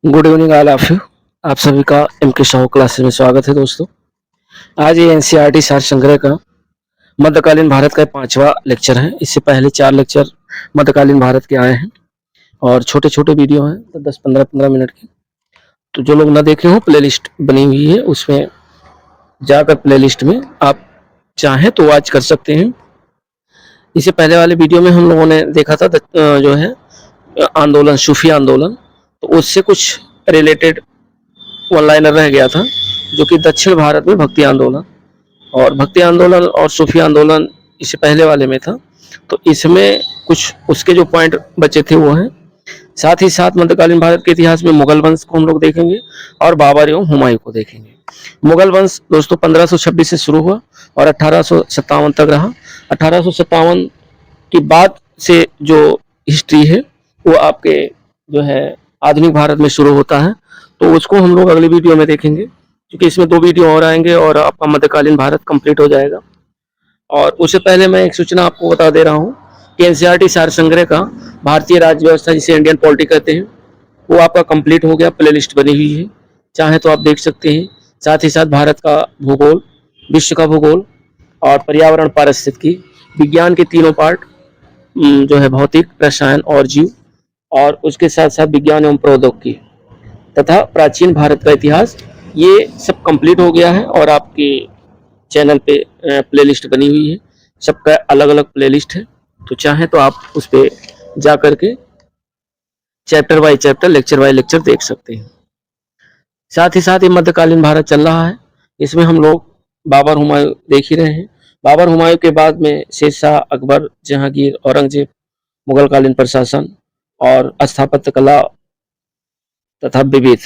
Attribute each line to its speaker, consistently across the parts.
Speaker 1: Good evening all of you. आप सभी का एम.के. साहू क्लासेस में स्वागत है दोस्तों। आज ये एनसीईआरटी सार संग्रह का मध्यकालीन भारत का 5वां लेक्चर है। इससे पहले 4 लेक्चर मध्यकालीन भारत के आए हैं और छोटे-छोटे वीडियो हैं, तो 10-15 मिनट के। तो जो लोग ना देखे हों, प्लेलिस्ट बनी हुई है, उसमें जाकर प्लेलिस्ट में आप चाहें तो वॉच कर सकते हैं। इससे पहले वाले वीडियो में हम लोगों ने देखा था जो है आंदोलन, सूफी आंदोलन, तो उससे कुछ रिलेटेड वन लाइनर रह गया था, जो कि दक्षिण भारत में भक्ति आंदोलन और सूफी आंदोलन इससे पहले वाले में था। तो इसमें कुछ उसके जो पॉइंट बचे थे वो हैं। साथ ही साथ मध्यकालीन भारत के इतिहास में मुगल वंश को हम लोग देखेंगे और बाबर एवं हुमायूं को देखेंगे। मुगल वंश दोस्तों 1526 से शुरू हुआ और 1857 तक रहा। 1857 की बाद से जो हिस्ट्री है वो आपके जो है आधुनिक भारत में शुरू होता है, तो उसको हम लोग अगली वीडियो में देखेंगे, क्योंकि इसमें 2 वीडियो और आएंगे और आपका मध्यकालीन भारत कंप्लीट हो जाएगा। और उससे पहले मैं एक सूचना आपको बता दे रहा हूँ कि एनसीईआरटी सार संग्रह का भारतीय राज्य व्यवस्था, जिसे इंडियन पॉलिटी कहते हैं, वो आपका कंप्लीट हो गया। प्लेलिस्ट बनी हुई है, चाहे तो आप देख सकते हैं। साथ ही साथ भारत का भूगोल, विश्व का भूगोल और पर्यावरण पारिस्थितिकी, विज्ञान के तीनों पार्ट जो है भौतिक, रसायन और जीव, और उसके साथ साथ विज्ञान एवं प्रौद्योगिकी तथा प्राचीन भारत का इतिहास, ये सब कंप्लीट हो गया है। और आपके चैनल पे प्लेलिस्ट बनी हुई है, सबका अलग अलग प्लेलिस्ट है, तो चाहे तो आप उस पर जा करके chapter by chapter, lecture by lecture देख सकते हैं। साथ ही साथ ये मध्यकालीन भारत चल रहा है, इसमें हम लोग बाबर हुमायूं देख ही रहे हैं। बाबर हुमायूं के बाद में शेरशाह, अकबर, जहांगीर, औरंगजेब, मुगल कालीन प्रशासन और स्थापत्य कला तथा विविध।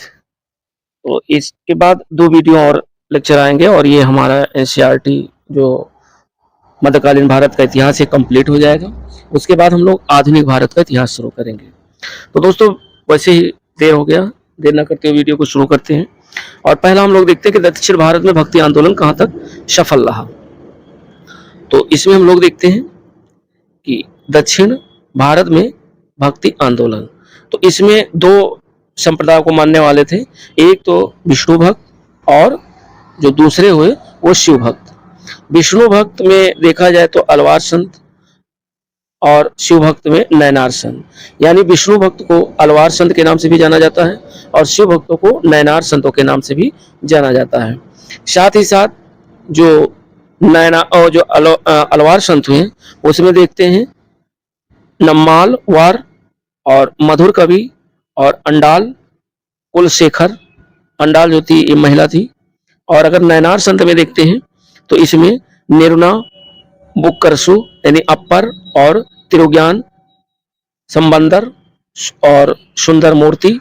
Speaker 1: तो इसके बाद 2 वीडियो और लेक्चर आएंगे और ये हमारा एनसीईआरटी जो मध्यकालीन भारत का इतिहास है कंप्लीट हो जाएगा। उसके बाद हम लोग आधुनिक भारत का इतिहास शुरू करेंगे। तो दोस्तों वैसे ही देर हो गया, देर न करते हुए वीडियो को शुरू करते हैं। और पहला हम लोग देखते हैं कि दक्षिण भारत में भक्ति आंदोलन कहाँ तक सफल रहा। तो इसमें हम लोग देखते हैं कि दक्षिण भारत में भक्ति आंदोलन, तो इसमें 2 संप्रदाय को मानने वाले थे। एक तो विष्णु भक्त और जो दूसरे हुए वो शिव भक्त। विष्णु भक्त में देखा जाए तो अलवार संत और शिव भक्त में नैनार संत, यानी विष्णु भक्त को अलवार संत के नाम से भी जाना जाता है और शिव भक्तों को नैनार संतों के नाम से भी जाना जाता है। साथ ही साथ जो नैना और जो अलवार संत हुए उसमें देखते हैं नम्माल वार और मधुर कवि और अंडाल कुलशेखर। अंडाल जो थी ये महिला थी। और अगर नैनार संत में देखते हैं तो इसमें निरुना, बुक्करसु यानी अप्पर और तिरुज्ञान, संबंदर और सुंदर मूर्ति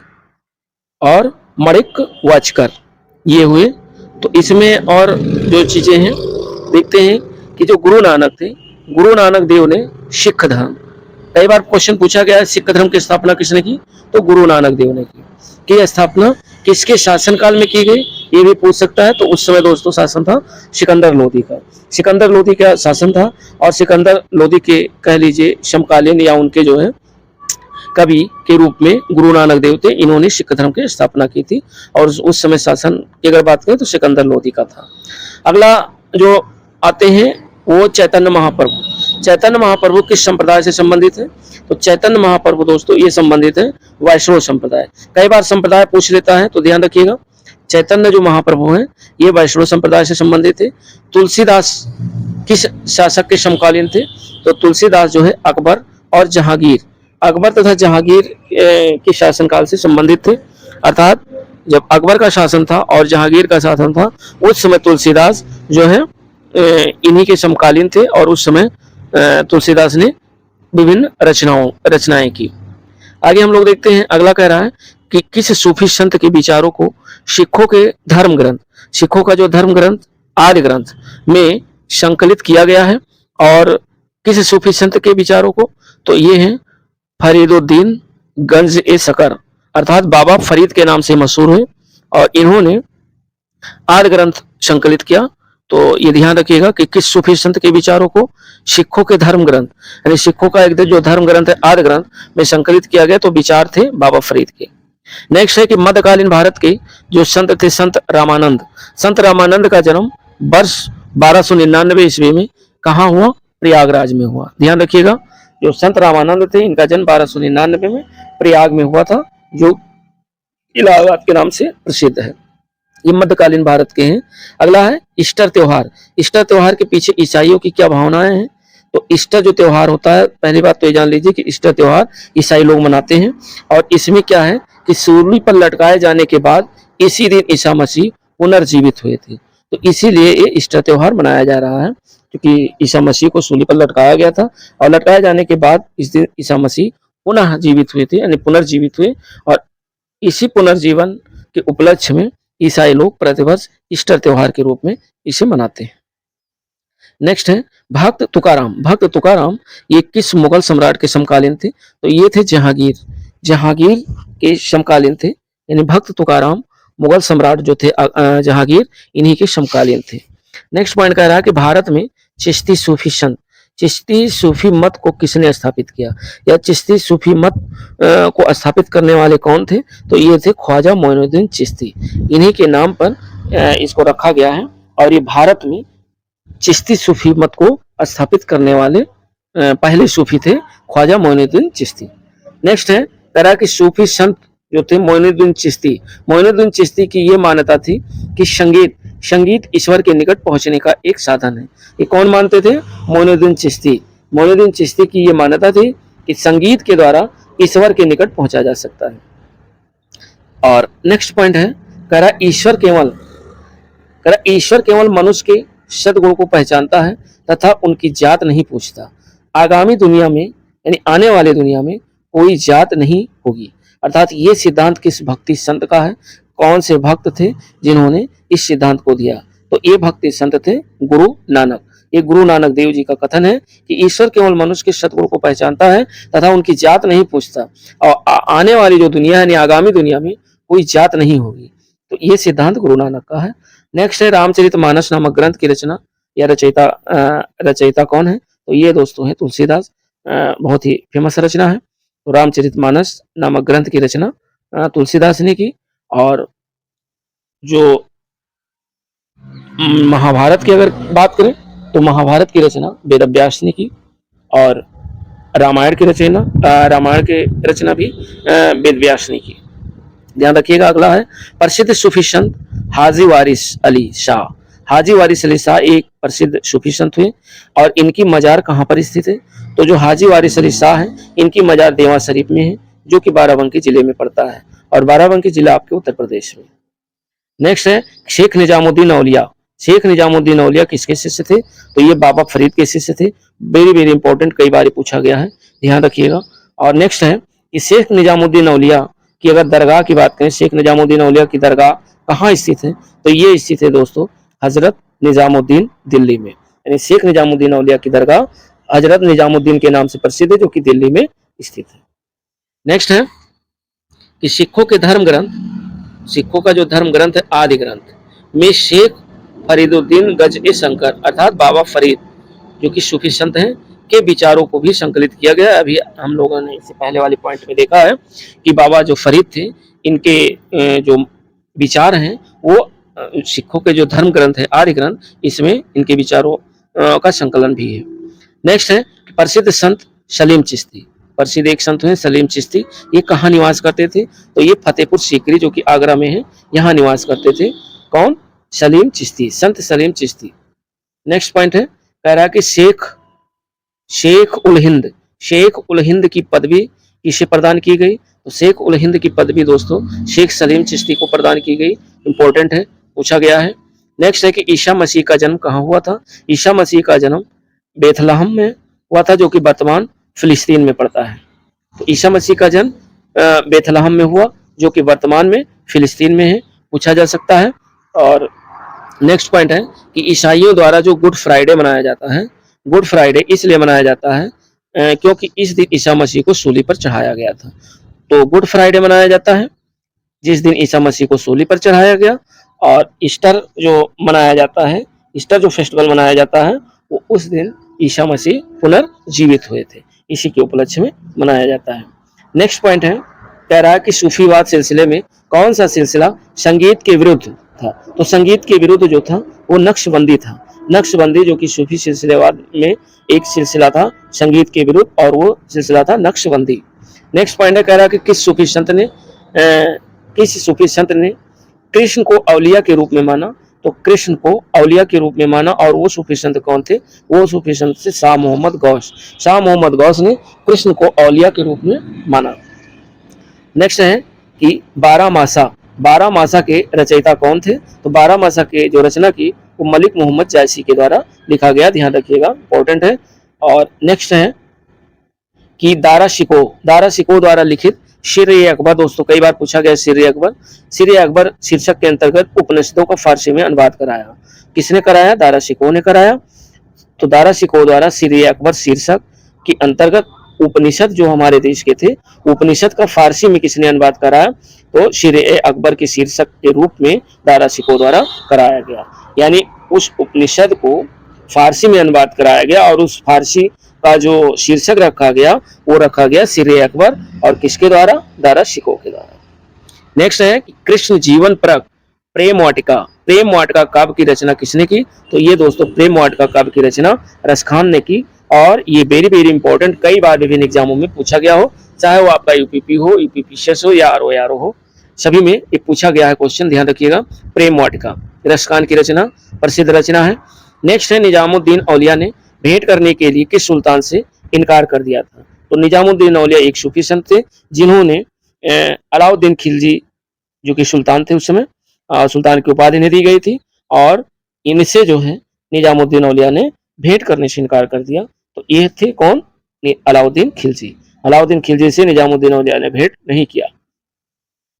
Speaker 1: और मणिक वाचकर, ये हुए। तो इसमें और जो चीजें हैं देखते हैं कि जो गुरु नानक थे, गुरु नानक देव ने सिख धर्म, कई बार क्वेश्चन पूछा गया है सिख धर्म की स्थापना किसने की, तो गुरु नानक देव ने की। कि स्थापना किसके शासनकाल में की गई, ये भी पूछ सकता है। तो उस समय दोस्तों शासन था सिकंदर लोदी का। सिकंदर लोदी का शासन था और सिकंदर लोदी के कह लीजिए समकालीन या उनके जो है कवि के रूप में गुरु नानक देव थे। इन्होंने सिख धर्म की स्थापना की थी और उस समय शासन की अगर बात करें तो सिकंदर लोदी का था। अगला जो आते हैं वो चैतन्य महाप्रभु। चैतन्य महाप्रभु किस संप्रदाय से संबंधित है, तो चैतन्य महाप्रभु दोस्तों ये संबंधित है वैष्णव संप्रदाय। कई बार संप्रदाय पूछ लेता है, तो ध्यान रखिएगा चैतन्य जो महाप्रभु हैं ये वैष्णव संप्रदाय से संबंधित है। तुलसीदास किस शासक के समकालीन थे, तो तुलसीदास जो है अकबर और जहांगीर, अकबर तथा जहांगीर के शासनकाल से संबंधित थे। अर्थात जब अकबर का शासन था और जहांगीर का शासन था उस समय तुलसीदास जो है इन्हीं के समकालीन थे और उस समय तुलसीदास ने विभिन्न रचनाएं की। आगे हम लोग देखते हैं, अगला कह रहा है कि किस सूफी संत के विचारों को सिखों के धर्म ग्रंथ, सिखों का जो धर्म ग्रंथ आर्य ग्रंथ में संकलित किया गया है। और किस सूफी संत के विचारों को, तो ये हैं फरीदुद्दीन गंज ए सकर, अर्थात बाबा फरीद के नाम से मशहूर हुए और इन्होंने आर्य ग्रंथ संकलित किया। तो ये ध्यान रखिएगा कि किस सूफी संत के विचारों को सिखों के धर्म ग्रंथ, यानी सिखों का एक जो धर्म ग्रंथ है आर्य ग्रंथ में संकलित किया गया, तो विचार थे बाबा फरीद के। नेक्स्ट है कि मध्यकालीन भारत के जो संत थे, संत रामानंद का जन्म वर्ष 1299 ईस्वी में कहाँ हुआ? प्रयागराज में हुआ। ध्यान रखिएगा, जो संत रामानंद थे इनका जन्म 1299 में प्रयाग में हुआ था, जो इलाहाबाद के नाम से प्रसिद्ध है। ये मध्यकालीन भारत के हैं। अगला है ईस्टर त्योहार। ईस्टर त्योहार के पीछे ईसाइयों की क्या भावनाएं हैं? तो ईस्टर जो त्योहार होता है, पहली बात तो ये जान लीजिए कि ईस्टर त्योहार ईसाई लोग मनाते हैं, और इसमें क्या है कि सूली पर लटकाए जाने के बाद इसी दिन ईसा मसीह पुनर्जीवित हुए थे, तो इसीलिए ये ईस्टर त्योहार मनाया जा रहा है, क्योंकि ईसा मसीह को सूली पर लटकाया गया था और लटकाए जाने के बाद इस दिन ईसा मसीह पुनः जीवित हुए थे, यानी पुनर्जीवित हुए, और इसी पुनर्जीवन के उपलक्ष्य में ईसाई लोग प्रतिवर्ष ईस्टर त्योहार के रूप में इसे मनाते हैं। नेक्स्ट है भक्त तुकाराम। भक्त तुकाराम ये किस मुगल सम्राट के समकालीन थे? तो ये थे जहांगीर के समकालीन थे, यानी भक्त तुकाराम मुगल सम्राट जो थे जहांगीर, इन्हीं के समकालीन थे। नेक्स्ट पॉइंट कह रहा है कि भारत में चिश्ती सूफी मत को किसने स्थापित किया, या चिश्ती सूफी मत को स्थापित करने वाले कौन थे? तो ये थे ख्वाजा मोइनुद्दीन चिश्ती, इन्हीं के नाम पर इसको रखा गया है, और ये भारत में चिश्ती सूफी मत को स्थापित करने वाले पहले सूफी थे ख्वाजा मोइनुद्दीन चिश्ती। नेक्स्ट है तरह के सूफी संत जो थे मोइनुद्दीन चिश्ती की ये मान्यता थी कि संगीत ईश्वर के निकट पहुंचने का एक साधन है। ये कौन मानते थे? मोइनुद्दीन चिश्ती की ये मान्यता थी कि संगीत के द्वारा ईश्वर के निकट पहुंचा जा सकता है। और नेक्स्ट पॉइंट है कह रहा ईश्वर केवल मनुष्य के सद्गुण को पहचानता है तथा उनकी जात नहीं पूछता। आगामी दुनिया में यानी आने वाली दुनिया में कोई जात नहीं होगी। अर्थात ये सिद्धांत किस भक्ति संत का है? कौन से भक्त थे जिन्होंने इस सिद्धांत को दिया? तो ये भक्ति संत थे गुरु नानक। ये गुरु नानक देव जी का कथन है कि ईश्वर केवल मनुष्य के सद्गुण को पहचानता है तथा उनकी जात नहीं पूछता, और आने वाली जो दुनिया है, आगामी दुनिया में कोई जात नहीं होगी। तो ये सिद्धांत गुरु नानक का है। नेक्स्ट है रामचरितमानस नामक ग्रंथ की रचना या रचयिता कौन है? तो ये दोस्तों है तुलसीदास। बहुत ही फेमस रचना है। तो रामचरितमानस नामक ग्रंथ की रचना तुलसीदास ने की। और जो महाभारत की अगर बात करें तो महाभारत की रचना वेदव्यास ने की, और रामायण की रचना भी वेदव्यास ने की। ध्यान रखिएगा। अगला है प्रसिद्ध सूफी संत हाजी वारिस अली शाह एक प्रसिद्ध सूफी संत हुए, और इनकी मजार कहाँ पर स्थित है? तो जो हाजी वारिस अली शाह है, इनकी मजार देवा शरीफ में है, जो कि बाराबंकी जिले में पड़ता है, और बाराबंकी जिला आपके उत्तर प्रदेश में। नेक्स्ट है शेख निजामुद्दीन औलिया किसके शिष्य थे? तो ये बाबा फरीद के शिष्य थे। वेरी वेरी इंपॉर्टेंट, कई बार पूछा गया है, ध्यान रखिएगा। और नेक्स्ट है कि शेख निजामुद्दीन औलिया की अगर दरगाह की बात करें, शेख निजामुद्दीन औलिया की दरगाह कहाँ स्थित है? तो ये स्थित है दोस्तों हजरत निजामुद्दीन दिल्ली में, यानी शेख निजामुद्दीन औलिया की दरगाह हजरत निजामुद्दीन के नाम से प्रसिद्ध है, जो कि दिल्ली में स्थित है। नेक्स्ट है कि सिखों का जो धर्म ग्रंथ है आदि ग्रंथ में शेख फरीदुद्दीन गज शंकर अर्थात बाबा फरीद जो कि सूफी संत हैं के विचारों को भी संकलित किया गया। अभी हम लोगों ने इससे पहले वाले पॉइंट में देखा है कि बाबा जो फरीद थे, इनके जो विचार हैं वो सिखों के जो धर्म ग्रंथ है आर्य ग्रंथ, इसमें इनके विचारों का संकलन भी है। नेक्स्ट है प्रसिद्ध संत सलीम चिश्ती। प्रसिद्ध एक संत हैं सलीम चिश्ती। ये कहाँ निवास करते थे? तो ये फतेहपुर सीकरी जो कि आगरा में है, यहाँ निवास करते थे। कौन? सलीम चिश्ती, संत सलीम चिश्ती। नेक्स्ट पॉइंट है कह रहा है कि शेख उल हिंद की पदवी किसे प्रदान की गई? तो शेख उल हिंद की पदवी दोस्तों शेख सलीम चिश्ती को प्रदान की गई। इंपॉर्टेंट है, पूछा गया है। नेक्स्ट है कि ईसा मसीह का जन्म कहाँ हुआ था? ईसा मसीह का जन्म बेथलहम में हुआ था, जो कि वर्तमान फिलिस्तीन में पड़ता है। तो ईसा मसीह का जन्म बेथलहम में हुआ, जो कि वर्तमान में फिलिस्तीन में है, पूछा जा सकता है। और नेक्स्ट पॉइंट है कि ईसाइयों द्वारा जो गुड फ्राइडे मनाया जाता है, गुड फ्राइडे इसलिए मनाया जाता है क्योंकि इस दिन ईसा मसीह को सूली पर चढ़ाया गया था। तो गुड फ्राइडे मनाया जाता है जिस दिन ईसा मसीह को सूली पर चढ़ाया गया। और ईस्टर जो मनाया जाता है, ईस्टर जो फेस्टिवल मनाया जाता है, वो उस दिन ईसा मसीह पुनर्जीवित हुए थे, इसी के उपलक्ष्य में मनाया जाता है। नेक्स्ट पॉइंट है कह रहा है कि सूफीवाद सिलसिले में कौन सा सिलसिला संगीत के विरुद्ध था? तो संगीत के विरुद्ध जो था वो नक्शबंदी था। नक्शबंदी जो कि सूफी सिलसिलेवाद में एक सिलसिला था संगीत के विरुद्ध, और वो सिलसिला था नक्शबंदी। नेक्स्ट पॉइंट है, कह रहा है कि किस सूफी संत ने कृष्ण को औलिया के रूप में माना? तो कृष्ण को औलिया के रूप में माना, और वो सूफी संत कौन थे? वो सूफी संत थे शाह मोहम्मद गौस। शाह मोहम्मद गौस ने कृष्ण को औलिया के रूप में माना। नेक्स्ट है कि बारह मासा के रचयिता कौन थे? तो बारह मासा के जो रचना की वो मलिक मोहम्मद जायसी के द्वारा लिखा गया, ध्यान रखिएगा, इंपॉर्टेंट है। और नेक्स्ट है कि दारा शिको द्वारा लिखित शेर-ए-अकबर, दोस्तों कई बार पूछा गया शेर-ए-अकबर। शेर-ए-अकबर शीर्षक के अंतर्गत उपनिषदों का फारसी में अनुवाद कराया। किसने कराया? दारा शिको ने कराया। तो दारा शिको द्वारा शेर-ए-अकबर शीर्षक के अंतर्गत उपनिषद जो हमारे देश के थे, उपनिषद का फारसी में किसने अनुवाद कराया? तो शेर-ए-अकबर के शीर्षक के रूप में दारा शिको द्वारा कराया गया। यानी उस उपनिषद को फारसी में अनुवाद कराया गया, और उस फारसी का जो शीर्षक रखा गया वो रखा गया शेर-ए-अकबर, और किसके द्वारा? दारा शिको के द्वारा। नेक्स्ट है कि कृष्ण जीवन परक प्रेम वाटिका काव्य की रचना किसने की? तो ये दोस्तों प्रेम वाटिका काव्य की रचना रसखान ने की, और ये वेरी वेरी इंपॉर्टेंट, कई बार विभिन्न एग्जामों में पूछा गया हो, चाहे वो आपका यूपीपी हो, यूपीपीसीएस हो, या आरओ हो, सभी में ये पूछा गया है क्वेश्चन, ध्यान रखिएगा। प्रेम वाटिका रसखान की रचना, प्रसिद्ध रचना है। नेक्स्ट है निजामुद्दीन औलिया ने भेंट करने के लिए किस सुल्तान से इनकार कर दिया था? तो निजामुद्दीन औलिया एक सूफी संत थे जिन्होंने अलाउद्दीन खिलजी जो कि सुल्तान थे उस समय, सुल्तान की उपाधि इन्हें दी गई थी, और इनसे जो है निजामुद्दीन औलिया ने भेंट करने से इनकार कर दिया। तो ये थे कौन? अलाउद्दीन खिलजी। अलाउद्दीन खिलजी से निजामुद्दीन औलिया ने भेंट नहीं किया।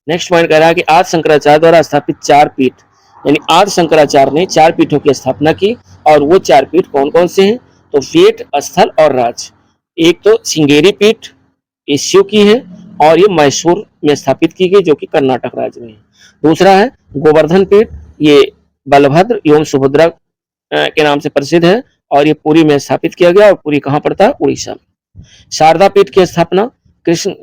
Speaker 1: नेक्स्ट पॉइंट कह रहा है कि आदि शंकराचार्य द्वारा स्थापित 4 पीठ, यानी आदि शंकराचार्य ने 4 पीठों की स्थापना की, और वो 4 पीठ कौन कौन से हैं? तो वेद, स्थल और राज। एक तो श्रृंगेरी पीठ ये शिव की है, और ये मैसूर में स्थापित की गई जो कि कर्नाटक राज्य में है। दूसरा है गोवर्धन पीठ, ये बलभद्र एवं सुभद्रा के नाम से प्रसिद्ध है, और ये पुरी में स्थापित किया गया, और पुरी कहाँ पड़ता है? उड़ीसा में। शारदा पीठ की स्थापना कृष्ण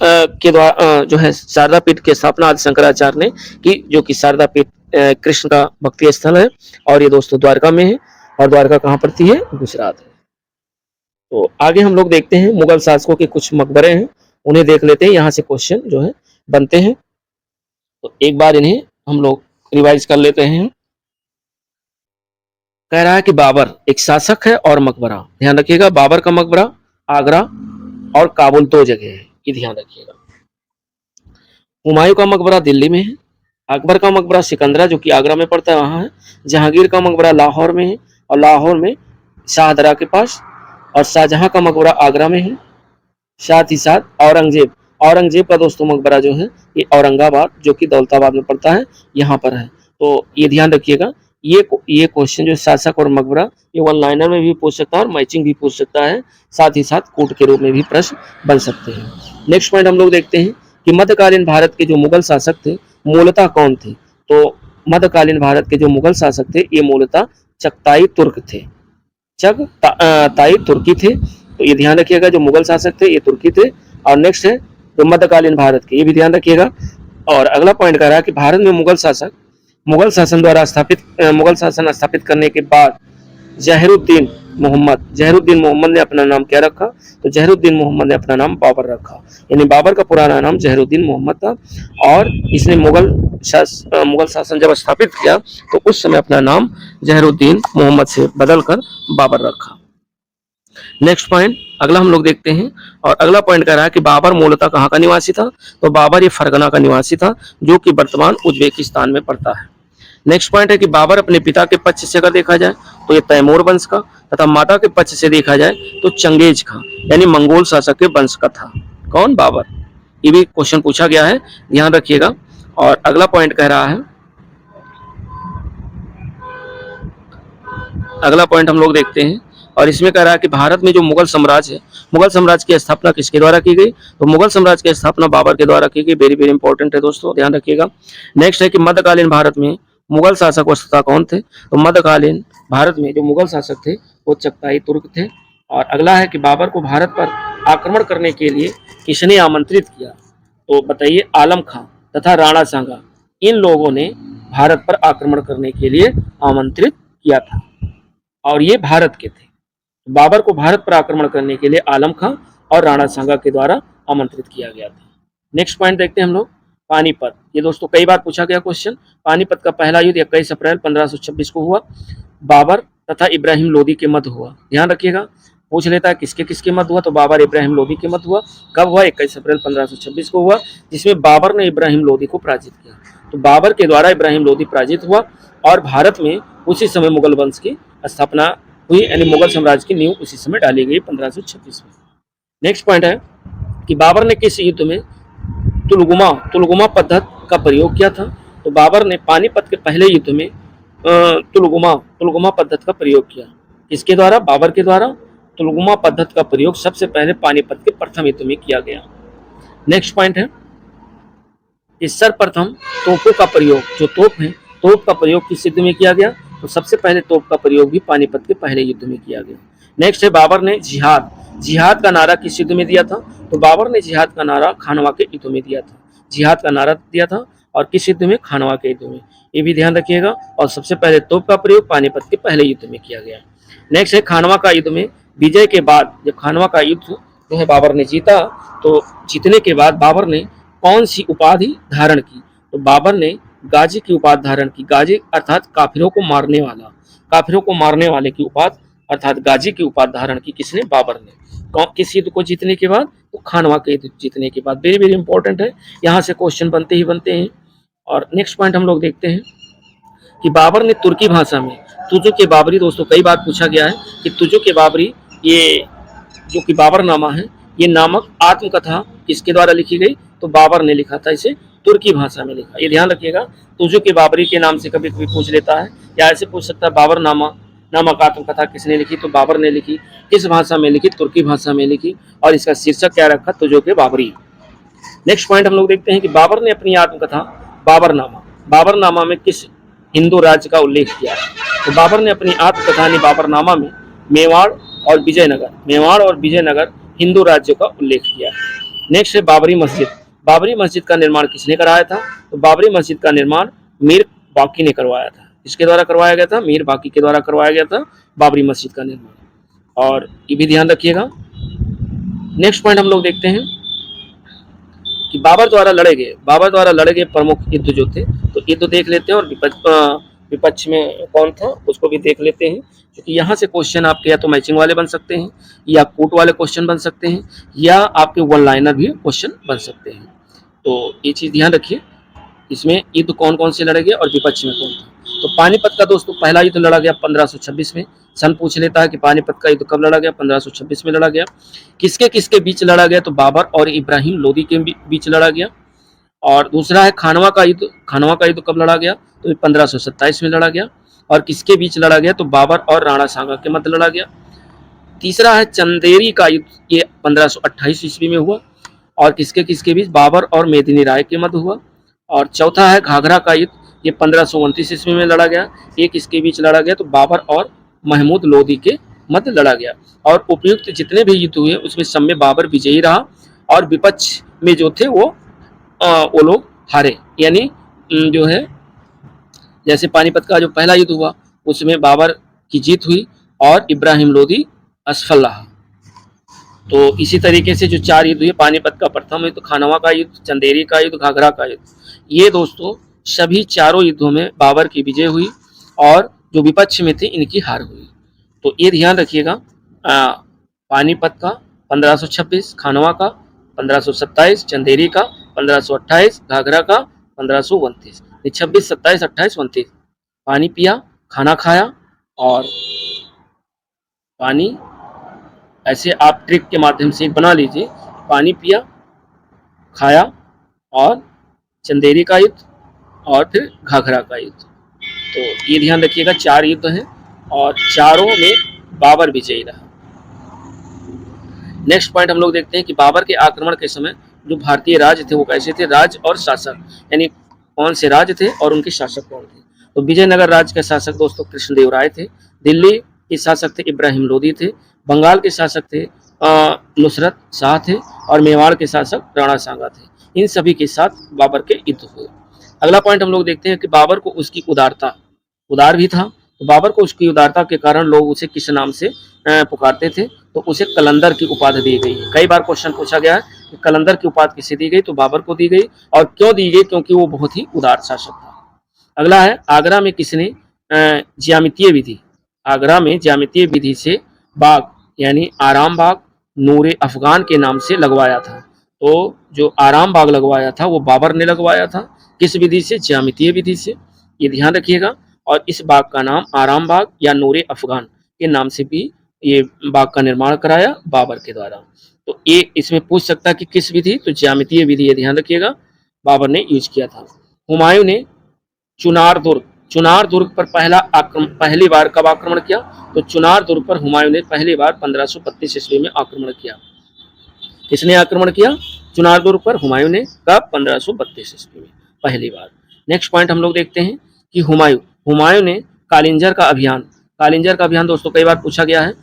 Speaker 1: के द्वारा जो है शारदा पीठ की स्थापना आदि शंकराचार्य ने की, जो कि शारदा पीठ कृष्ण का भक्ति स्थल है, और ये दोस्तों द्वारका में है, और द्वारका कहाँ पड़ती है? गुजरात है। तो आगे हम लोग देखते हैं मुगल शासकों के कुछ मकबरे हैं, उन्हें देख लेते हैं, यहाँ से क्वेश्चन जो है बनते हैं। तो एक बार इन्हें हम लोग रिवाइज कर लेते हैं। कह रहा है कि बाबर एक शासक है और मकबरा, ध्यान रखिएगा, बाबर का मकबरा आगरा और काबुल 2 जगह है, ये ध्यान रखिएगा। हुमायूं का मकबरा दिल्ली में है, अकबर का मकबरा सिकंदरा जो कि आगरा में पड़ता है वहाँ है, जहांगीर का मकबरा लाहौर में है, और लाहौर में शाहदरा के पास, और शाहजहां का मकबरा आगरा में है। साथ ही साथ औरंगजेब का दोस्तों मकबरा जो है ये औरंगाबाद जो कि दौलताबाद में पड़ता है, यहाँ पर है। तो ये ध्यान रखिएगा, ये क्वेश्चन जो शासक और मकबरा ये 1 लाइनर में भी पूछ सकता है और मैचिंग भी पूछ सकता है, साथ ही साथ कोट के रूप में भी प्रश्न बन सकते हैं। नेक्स्ट पॉइंट हम लोग देखते हैं कि मध्यकालीन भारत के जो मुगल शासक थे मूलतः कौन थे? तो मध्यकालीन भारत के जो मुगल शासक थे ये मूलतः चगताई तुर्क थे, चगताई तुर्की थे। तो ये ध्यान रखिएगा, जो मुगल शासक थे ये तुर्की थे। और नेक्स्ट है जो मध्यकालीन भारत के, ये भी ध्यान रखिएगा। और अगला पॉइंट कह रहा है कि भारत में मुगल शासन स्थापित करने के बाद जहरुद्दीन मोहम्मद ने अपना नाम क्या रखा? तो जहरुद्दीन मोहम्मद ने अपना नाम बाबर रखा, यानी बाबर का पुराना नाम जहरुद्दीन मोहम्मद था, और इसने मुगल शासन जब स्थापित किया तो उस समय अपना नाम जहरुद्दीन मोहम्मद से बदलकर बाबर रखा। नेक्स्ट पॉइंट अगला हम लोग देखते हैं, और अगला पॉइंट कह रहा है कि बाबर मूलतः कहाँ का निवासी था? तो बाबर ये फरगना का निवासी था जो कि वर्तमान उज्बेकिस्तान में पड़ता है। नेक्स्ट पॉइंट है कि बाबर अपने पिता के पक्ष से अगर देखा जाए तो ये तैमूर वंश का, तथा माता के पक्ष से देखा जाए तो चंगेज का, यानी मंगोल शासक के वंश का था। कौन? बाबर। ये भी क्वेश्चन पूछा गया है, ध्यान रखिएगा। और अगला पॉइंट कह रहा है, अगला पॉइंट हम लोग देखते हैं, और इसमें कह रहा है कि भारत में जो मुगल साम्राज्य है, मुगल साम्राज्य की स्थापना किसके द्वारा की गई? तो मुगल साम्राज्य की स्थापना बाबर के द्वारा की गई। वेरी वेरी इंपॉर्टेंट है दोस्तों, ध्यान रखिएगा। नेक्स्ट है कि मध्यकालीन भारत में मुगल शासक वस्तुतः कौन थे? तो मध्यकालीन भारत में जो मुगल शासक थे वो चगताई तुर्क थे, और अगला है कि बाबर को भारत पर आक्रमण करने के लिए किसने आमंत्रित किया? तो बताइए, आलम खां तथा राणा सांगा, इन लोगों ने भारत पर आक्रमण करने के लिए आमंत्रित किया था और ये भारत के थे। बाबर को भारत पर आक्रमण करने के लिए आलम खां और राणा सांगा के द्वारा आमंत्रित किया गया था। नेक्स्ट पॉइंट देखते हैं हम लोग, पानीपत। ये दोस्तों कई बार पूछा गया क्वेश्चन। पानीपत का पहला युद्ध 21 अप्रैल 1526 को हुआ। बाबर तथा इब्राहिम लोदी के मध्य हुआ। ध्यान रखिएगा, पूछ लेता है किसके किसके मध्य हुआ, तो बाबर इब्राहिम लोदी के मध्य हुआ। कब हुआ? 21 अप्रैल 1526 को हुआ, जिसमें बाबर ने इब्राहिम लोदी को पराजित किया। तो बाबर के द्वारा इब्राहिम लोदी पराजित हुआ और भारत में उसी समय मुगल वंश की स्थापना हुई, यानी मुगल साम्राज्य की नींव उसी समय डाली गई 1526 में। नेक्स्ट पॉइंट है कि बाबर ने किस युद्ध में तुलगुमा पद्धति का प्रयोग किया था? तो बाबर ने पानीपत के पहले युद्ध में तुलगुमा पद्धति का प्रयोग किया। किसके द्वारा? बाबर के द्वारा। तुलगुमा पद्धति का प्रयोग सबसे पहले पानीपत के प्रथम युद्ध में किया गया। नेक्स्ट पॉइंट है कि सर्वप्रथम तोपों का प्रयोग, जो तोप है, तोप का प्रयोग किस युद्ध में किया गया? तो सबसे पहले तोप का प्रयोग भी पानीपत के पहले युद्ध में किया गया। नेक्स्ट है, बाबर ने जिहाद का नारा किस युद्ध में दिया था? तो बाबर ने जिहाद का नारा खानवा के युद्ध में दिया था। जिहाद का नारा दिया था और किस युद्ध में? खानवा के युद्ध में। ये भी ध्यान रखिएगा। और सबसे पहले तोप का प्रयोग पानीपत के पहले युद्ध में किया गया। नेक्स्ट है, खानवा का युद्ध में विजय के बाद, जब खानवा का युद्ध जो है बाबर ने जीता, तो जीतने के बाद बाबर ने कौन सी उपाधि धारण की? तो बाबर ने गाजी की उपाधि धारण की। गाजी अर्थात काफिरों को मारने वाला, काफिरों को मारने वाले की उपाधि अर्थात गाजी की उपाधि धारण की। किसने? बाबर ने। किस युद्ध को जीतने के बाद? तो खानवा के युद्ध जीतने के बाद। वेरी वेरी इंपॉर्टेंट है, यहाँ से क्वेश्चन बनते ही बनते हैं। और नेक्स्ट पॉइंट हम लोग देखते हैं कि बाबर ने तुर्की भाषा में तुजुक ए बाबरी, दोस्तों कई बार पूछा गया है कि तुजुक ए बाबरी, ये जो कि बाबरनामा है, ये नामक आत्मकथा किसके द्वारा लिखी गई? तो बाबर ने लिखा था, इसे तुर्की भाषा में लिखा। ये ध्यान रखिएगा, तुजुक ए बाबरी के नाम से कभी कभी पूछ लेता है, या ऐसे पूछ सकता है बाबरनामा नामक आत्मकथा किसने लिखी? तो बाबर ने लिखी। किस भाषा में लिखी? तुर्की भाषा में लिखी। और इसका शीर्षक क्या रखा? तुजुक ए बाबरी। नेक्स्ट पॉइंट हम लोग देखते हैं कि बाबर ने अपनी आत्मकथा बाबरनामा में किस हिंदू राज्य का उल्लेख किया है? तो बाबर ने अपनी आत्मकथा ने बाबरनामा में मेवाड़ और विजयनगर हिंदू राज्यों का उल्लेख किया है। नेक्स्ट है, बाबरी मस्जिद। बाबरी मस्जिद का निर्माण किसने कराया था? तो बाबरी मस्जिद का निर्माण मीर बाकी ने करवाया था। किसके द्वारा करवाया गया था? मीर बाकी के द्वारा करवाया गया था बाबरी मस्जिद का निर्माण। और ये भी ध्यान रखिएगा। नेक्स्ट पॉइंट हम लोग देखते हैं कि बाबर द्वारा लड़े गए प्रमुख युद्ध जो थे, तो युद्ध देख लेते हैं, और विपक्ष में कौन था उसको भी देख लेते हैं, क्योंकि यहाँ से क्वेश्चन आपके या तो मैचिंग वाले बन सकते हैं, या कोट वाले क्वेश्चन बन सकते हैं, या आपके वन लाइनर भी क्वेश्चन बन सकते हैं। तो ये चीज़ ध्यान रखिए, इसमें युद्ध कौन कौन से लड़े गए और विपक्ष में कौन था। तो पानीपत का दोस्तों पहला युद्ध लड़ा गया 1526 में। सन पूछ लेता है कि पानीपत का युद्ध कब लड़ा गया? 1526 में लड़ा गया। किसके किसके बीच लड़ा गया? तो बाबर और इब्राहिम लोदी के बीच लड़ा गया। और दूसरा है खानवा का युद्ध कब लड़ा गया? तो 1527 में लड़ा गया। और किसके बीच लड़ा गया? तो बाबर और राणा सांगा के मध्य लड़ा गया। तीसरा है चंदेरी का युद्ध, ये 1528 ईस्वी में हुआ। और किसके किसके बीच? बाबर और मेदिनी राय के मध्य हुआ। और चौथा है घाघरा का युद्ध, ये 1529 ईस्वी में लड़ा गया। ये किसके बीच लड़ा गया? तो बाबर और महमूद लोदी के मध्य लड़ा गया। और उपयुक्त जितने भी युद्ध हुए उसमें सब में बाबर विजयी रहा, और विपक्ष में जो थे वो लोग हारे। यानी जो है, जैसे पानीपत का जो पहला युद्ध हुआ उसमें बाबर की जीत हुई और इब्राहिम लोदी असफल रहा। तो इसी तरीके से जो चार युद्ध हुए, पानीपत का प्रथम युद्ध, खानवा का युद्ध, चंदेरी का युद्ध, घाघरा का युद्ध, ये दोस्तों सभी चारों युद्धों में बाबर की विजय हुई और जो विपक्ष में थे इनकी हार हुई। तो ये ध्यान रखिएगा, पानीपत का 1526, खानवा का 1527, चंदेरी का 1528, घाघरा का 1529। 26, 27, 28, 29 पानी पिया, खाना खाया, और पानी ऐसे आप ट्रिक के माध्यम से बना लीजिए, पानी पिया, खाया, और चंदेरी का युद्ध, और फिर घाघरा का युद्ध। तो ये ध्यान रखिएगा, चार युद्ध हैं और चारों में बाबर विजयी रहा। नेक्स्ट पॉइंट हम लोग देखते हैं कि बाबर के आक्रमण के समय जो भारतीय राज थे वो कैसे थे? राज और शासक, यानी कौन से राज थे और उनके शासक कौन थे? तो विजयनगर राज्य के शासक दोस्तों कृष्णदेव राय थे। दिल्ली के शासक थे इब्राहिम लोदी थे, बंगाल के शासक थे नुसरत शाह थे, और मेवाड़ के शासक राणा सांगा थे। इन सभी के साथ बाबर के युद्ध हुए। अगला पॉइंट हम लोग देखते हैं कि बाबर को उसकी उदारता, उदार भी था, तो बाबर को उसकी उदारता के कारण लोग उसे किस नाम से पुकारते थे, तो उसे कलंदर की उपाधि दी गई। कई बार क्वेश्चन पूछा गया है कि कलंदर की उपाधि किसे दी गई, तो बाबर को दी गई। और क्यों दी गई, क्योंकि वो बहुत ही उदार शासक था। अगला है, आगरा में किसने ज्यामितीय विधि, आगरा में ज्यामितीय विधि से बाग यानी आराम बाग नूरे अफगान के नाम से लगवाया था। तो जो आराम बाग लगवाया था वो बाबर ने लगवाया था। किस विधि से, ज्यामितीय विधि से, ये ध्यान रखिएगा। और इस बाग का नाम आराम बाग या नूरे अफगान के नाम से भी ये बाग का निर्माण कराया बाबर के द्वारा। तो ये इसमें पूछ सकता है कि किस विधि, तो ज्यामितीय विधि, ये ध्यान रखिएगा, बाबर ने यूज किया था। हुमायूं ने चुनार दुर्ग पर पहली बार कब आक्रमण किया, तो चुनार दुर्ग पर हुमायूं ने पहली बार 1532 ईस्वी में आक्रमण किया। किसने आक्रमण किया, चुनार दुर्ग पर हुमायूं ने, कब, 1532 ईस्वी में पहली बार। नेक्स्ट पॉइंट हम लोग देखते हैं कि हुमायूं ने कालिंजर का अभियान दोस्तों कई बार पूछा गया है,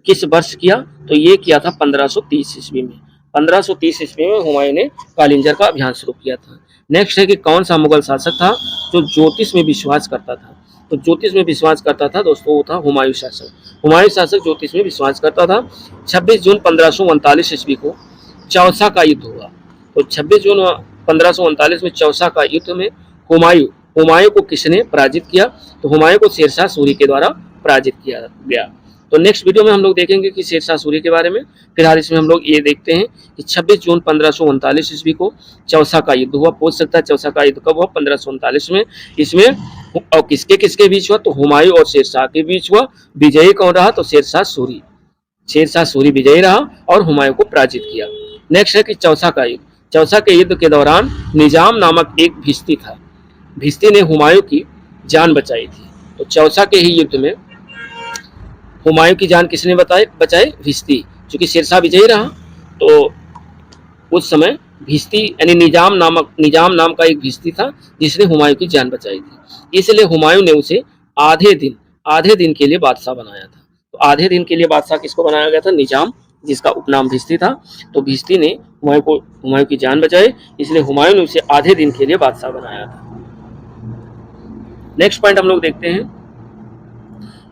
Speaker 1: किस वर्ष किया, तो ये किया था 1530 ईस्वी में। 1530 ईस्वी में हुमायूं ने कालिंजर का अभियान शुरू किया था। नेक्स्ट है कि कौन सा मुगल शासक था जो ज्योतिष में विश्वास करता था, तो ज्योतिष में विश्वास करता था दोस्तों वो था हुमायूं शासक ज्योतिष में विश्वास करता था। 26 जून 1539 ईस्वी को चौसा का युद्ध हुआ। तो 26 जून 1539 में चौसा का युद्ध में हुमायूं को किसने पराजित किया, तो हुमायूं को शेरशाह सूरी के द्वारा पराजित किया गया। तो नेक्स्ट वीडियो में हम लोग देखेंगे कि शेरशाह सूरी के बारे में। फिलहाल इसमें हम लोग ये देखते हैं कि 26 जून 1539 ईस्वी को चौसा का युद्ध हुआ। पूछ सकता है चौसा का युद्ध कब हुआ, 1539 में। इसमें और किसके किसके बीच हुआ, तो हुमायूं और शेरशाह के बीच हुआ। विजयी कौन रहा, तो शेरशाह सूरी विजयी रहा और हुमायूं को पराजित किया। नेक्स्ट है कि चौसा का युद्ध। चौसा के युद्ध के दौरान निजाम नामक एक भिस्ती था, भिस्ती ने हुमायूं की जान बचाई थी। तो चौसा के ही युद्ध में हुमायूं की जान किसने बचाई, भिस्ती। चूंकि शेरशाह विजयी रहा तो उस समय भिस्ती यानी निजाम नाम का एक भिस्ती था जिसने हुमायूं की जान बचाई थी। इसलिए हुमायूं ने उसे आधे दिन के लिए बादशाह बनाया था। तो आधे दिन के लिए बादशाह किसको बनाया गया था, निजाम, जिसका उपनाम भिस्ती था। तो भिस्ती ने हुमायूं की जान बचाई, इसलिए हुमायूं ने उसे आधे दिन के लिए बादशाह बनाया था। नेक्स्ट पॉइंट हम लोग देखते हैं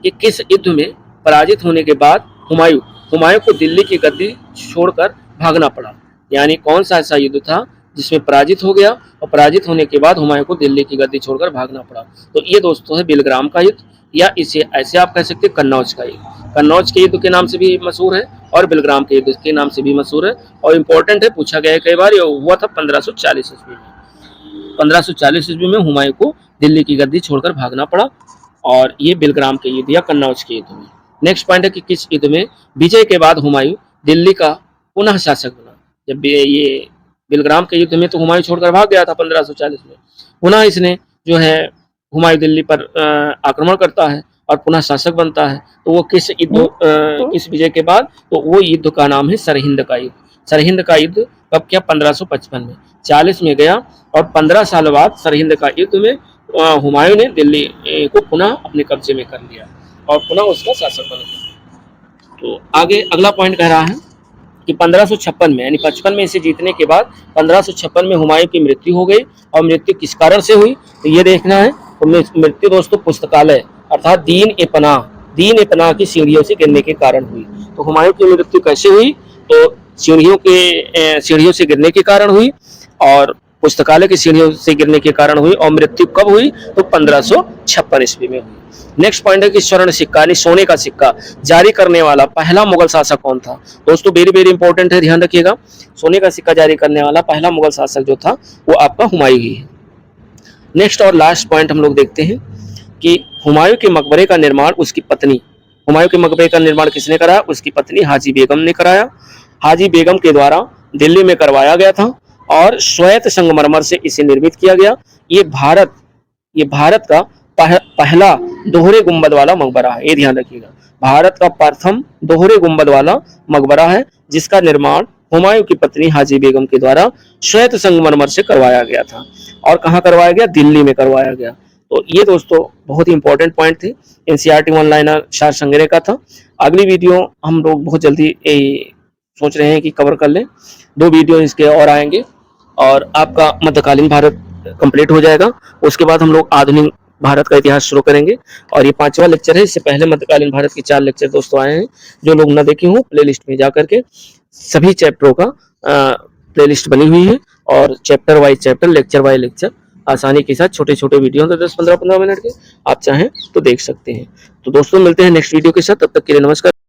Speaker 1: कि किस युद्ध में पराजित होने के बाद हुमायूं को दिल्ली की गद्दी छोड़कर भागना पड़ा। यानी कौन सा ऐसा युद्ध था जिसमें पराजित हो गया और पराजित होने के बाद हुमायूं को दिल्ली की गद्दी छोड़कर भागना पड़ा। तो ये दोस्तों है बिलग्राम का युद्ध, या इसे ऐसे आप कह सकते हैं कन्नौज का युद्ध। कन्नौज के युद्ध के नाम से भी मशहूर है और बिलग्राम के युद्ध के नाम से भी मशहूर है और इम्पोर्टेंट है, पूछा गया है कई बार। ये हुआ था 1540 ईस्वी में। 1540 ईस्वी में हुमायूं को दिल्ली की गद्दी छोड़कर भागना पड़ा और ये बिलग्राम के युद्ध या कन्नौज के युद्ध में। नेक्स्ट पॉइंट है कि किस युद्ध में विजय के बाद हुमायूं दिल्ली का पुनः शासक बना। जब ये बिलग्राम के युद्ध में तो हुमायूं छोड़कर भाग गया था 1540 में, पुनः इसने जो है हुमायूं दिल्ली पर आक्रमण करता है और पुनः शासक बनता है। तो वो किस विजय के बाद, तो वो युद्ध का नाम है सरहिंद का युद्ध। सरहिंद का युद्ध कब किया, 1555 में। 40 में गया और 15 साल बाद सरहिंद का युद्ध में हुमायूं ने दिल्ली को पुनः अपने कब्जे में कर लिया और पुनः उसका शासक बन गया। तो आगे अगला पॉइंट कह रहा है कि 1556 में यानी 55 में इसे जीतने के बाद 1556 में हुमायूं की मृत्यु हो गई। और मृत्यु किस कारण से हुई, तो ये देखना है। तो मृत्यु दोस्तों पुस्तकालय अर्थात दीन ए पनाह की सीढ़ियों से गिरने के कारण हुई। तो हुमायूं की मृत्यु कैसे हुई, तो सीढ़ियों से गिरने के कारण हुई और पुस्तकालय की सीढ़ियों से गिरने के कारण हुई। और मृत्यु कब हुई, तो 1556 ईस्वी में हुई। नेक्स्ट पॉइंट है कि स्वर्ण सिक्का यानी सोने का सिक्का जारी करने वाला पहला मुगल शासक कौन था। दोस्तों वेरी वेरी इंपॉर्टेंट है, ध्यान रखिएगा। सोने का सिक्का जारी करने वाला पहला मुगल शासक जो था वो आपका हुमायूं ही है। नेक्स्ट और लास्ट पॉइंट हम लोग देखते हैं कि हुमायूं के मकबरे का निर्माण किसने कराया, उसकी पत्नी हाजी बेगम ने कराया। हाजी बेगम के द्वारा दिल्ली में करवाया गया था और श्वेत संगमरमर से इसे निर्मित किया गया। ये भारत का पहला दोहरे गुंबद वाला मकबरा है, ये ध्यान रखिएगा। भारत का प्रथम दोहरे गुंबद वाला मकबरा है जिसका निर्माण हुमायूं की पत्नी हाजी बेगम के द्वारा श्वेत संगमरमर से करवाया गया था। और कहाँ करवाया गया, दिल्ली में करवाया गया। तो ये दोस्तों बहुत ही इंपॉर्टेंट पॉइंट थे, एनसीईआरटी वन लाइनर सार संग्रह का था। अगली वीडियो हम लोग बहुत जल्दी सोच रहे हैं कि कवर कर लें, 2 वीडियो इसके और आएंगे और आपका मध्यकालीन भारत कंप्लीट हो जाएगा। उसके बाद हम लोग आधुनिक भारत का इतिहास शुरू करेंगे और ये 5वां लेक्चर है। इससे पहले मध्यकालीन भारत के 4 लेक्चर दोस्तों आए हैं, जो लोग ना देखे हों प्लेलिस्ट में जा करके सभी चैप्टरों का प्लेलिस्ट बनी हुई है और chapter wise chapter, lecture wise lecture आसानी के साथ छोटे-छोटे वीडियो तो 10-15 मिनट के आप चाहें तो देख सकते हैं। तो दोस्तों मिलते हैं नेक्स्ट वीडियो के साथ, तब तक के लिए नमस्कार।